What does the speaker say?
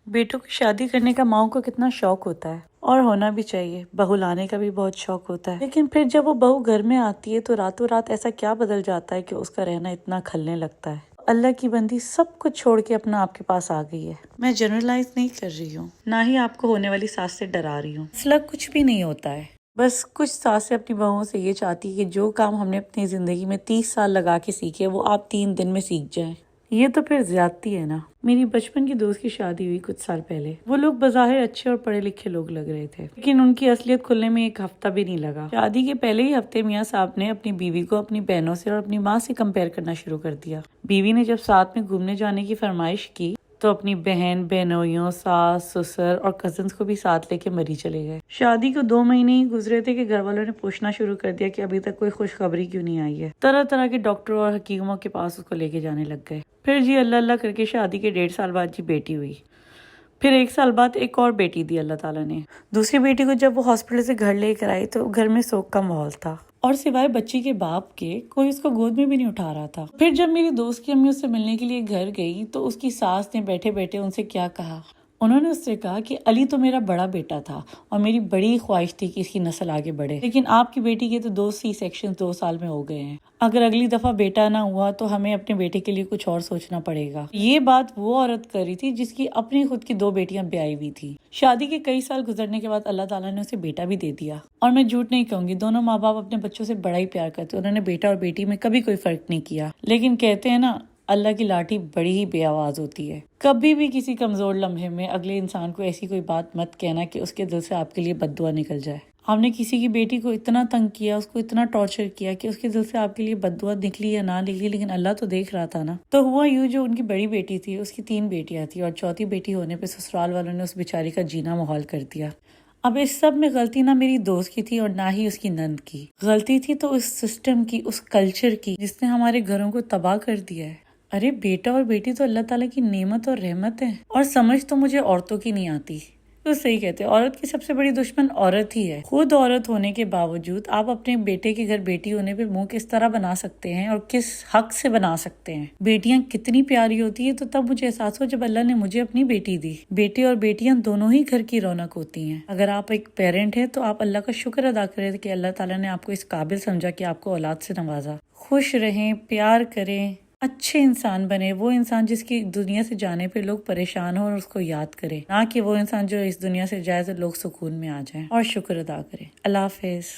بیٹوں کی شادی کرنے کا ماؤں کو کتنا شوق ہوتا ہے، اور ہونا بھی چاہیے۔ بہو لانے کا بھی بہت شوق ہوتا ہے، لیکن پھر جب وہ بہو گھر میں آتی ہے تو راتوں رات ایسا کیا بدل جاتا ہے کہ اس کا رہنا اتنا کھلنے لگتا ہے۔ اللہ کی بندی سب کچھ چھوڑ کے اپنا آپ کے پاس آ گئی ہے۔ میں جنرلائز نہیں کر رہی ہوں، نہ ہی آپ کو ہونے والی ساس سے ڈرا رہی ہوں۔ مسئلہ کچھ بھی نہیں ہوتا ہے، بس کچھ ساسیں اپنی بہوؤں سے یہ چاہتی ہے کہ جو کام ہم نے اپنی زندگی میں 30 سال لگا کے سیکھے وہ آپ 3 دن میں سیکھ جائیں۔ یہ تو پھر زیادتی ہے نا۔ میری بچپن کی دوست کی شادی ہوئی کچھ سال پہلے۔ وہ لوگ بظاہر اچھے اور پڑھے لکھے لوگ لگ رہے تھے، لیکن ان کی اصلیت کھلنے میں 1 ہفتہ بھی نہیں لگا۔ شادی کے پہلے ہی ہفتے میاں صاحب نے اپنی بیوی کو اپنی بہنوں سے اور اپنی ماں سے کمپیئر کرنا شروع کر دیا۔ بیوی نے جب ساتھ میں گھومنے جانے کی فرمائش کی تو اپنی بہن، بہنوئیوں، ساس، سسر اور کزنز کو بھی ساتھ لے کے مری چلے گئے۔ شادی کو 2 مہینے ہی گزرے تھے کہ گھر والوں نے پوچھنا شروع کر دیا کہ ابھی تک کوئی خوشخبری کیوں نہیں آئی ہے۔ طرح طرح کے ڈاکٹروں اور حکیموں کے پاس اس کو لے کے جانے لگ گئے۔ پھر جی اللہ اللہ کر کے شادی کے 1.5 سال بعد جی بیٹی ہوئی۔ پھر 1 سال بعد ایک اور بیٹی دی اللہ تعالیٰ نے۔ دوسری بیٹی کو جب وہ ہاسپٹل سے گھر لے کر آئی تو گھر میں سوگ کا ماحول تھا، اور سوائے بچی کے باپ کے کوئی اس کو گود میں بھی نہیں اٹھا رہا تھا۔ پھر جب میری دوست کی امی اس سے ملنے کے لیے گھر گئی تو اس کی ساس نے بیٹھے بیٹھے ان سے کیا کہا۔ انہوں نے اس سے کہا کہ علی تو میرا بڑا بیٹا تھا اور میری بڑی خواہش تھی کہ اس کی نسل آگے بڑھے، لیکن آپ کی بیٹی کے تو 2 سی سیکشن 2 سال میں ہو گئے ہیں۔ اگر اگلی دفعہ بیٹا نہ ہوا تو ہمیں اپنے بیٹے کے لیے کچھ اور سوچنا پڑے گا۔ یہ بات وہ عورت کر رہی تھی جس کی اپنی خود کی 2 بیٹیاں بیاہی ہوئی تھی۔ شادی کے کئی سال گزرنے کے بعد اللہ تعالیٰ نے اسے بیٹا بھی دے دیا، اور میں جھوٹ نہیں کہوں گی، دونوں ماں باپ اپنے بچوں سے بڑا ہی پیار کرتے، انہوں نے بیٹا اور بیٹی میں کبھی کوئی فرق نہیں کیا۔ لیکن کہتے ہیں نا، اللہ کی لاٹھی بڑی ہی بے آواز ہوتی ہے۔ کبھی بھی کسی کمزور لمحے میں اگلے انسان کو ایسی کوئی بات مت کہنا کہ اس کے دل سے آپ کے لیے بد دعا نکل جائے۔ آپ نے کسی کی بیٹی کو اتنا تنگ کیا، اس کو اتنا ٹارچر کیا کہ اس کے دل سے آپ کے لیے بد دعا نکلی یا نہ نکلی، لیکن اللہ تو دیکھ رہا تھا نا۔ تو ہوا یوں، جو ان کی بڑی بیٹی تھی اس کی 3 بیٹیاں تھیں، اور چوتھی بیٹی ہونے پہ سسرال والوں نے اس بیچاری کا جینا محال کر دیا۔ اب اس سب میں غلطی نہ میری دوست کی تھی اور نہ ہی اس کی نند کی، غلطی تھی تو اس سسٹم کی، اس کلچر کی جس نے ہمارے گھروں کو تباہ کر دیا ہے۔ ارے بیٹا اور بیٹی تو اللہ تعالیٰ کی نعمت اور رحمت ہے، اور سمجھ تو مجھے عورتوں کی نہیں آتی۔ تو صحیح کہتے ہیں، عورت کی سب سے بڑی دشمن عورت ہی ہے۔ خود عورت ہونے کے باوجود آپ اپنے بیٹے کے گھر بیٹی ہونے پہ منہ کس طرح بنا سکتے ہیں اور کس حق سے بنا سکتے ہیں؟ بیٹیاں کتنی پیاری ہوتی ہے، تو تب مجھے احساس ہو جب اللہ نے مجھے اپنی بیٹی دی۔ بیٹے اور بیٹیاں دونوں ہی گھر کی رونق ہوتی ہیں۔ اگر آپ ایک پیرنٹ ہیں تو آپ اللہ کا شکر ادا کریں کہ اللہ تعالیٰ نے آپ کو اس قابل سمجھا کہ آپ کو اولاد سے نوازا۔ خوش رہیں، پیار کریں، اچھے انسان بنے، وہ انسان جس کی دنیا سے جانے پہ لوگ پریشان ہوں اور اس کو یاد کریں، نہ کہ وہ انسان جو اس دنیا سے جائے تو لوگ سکون میں آ جائیں، اور شکر ادا کریں۔ اللہ حافظ۔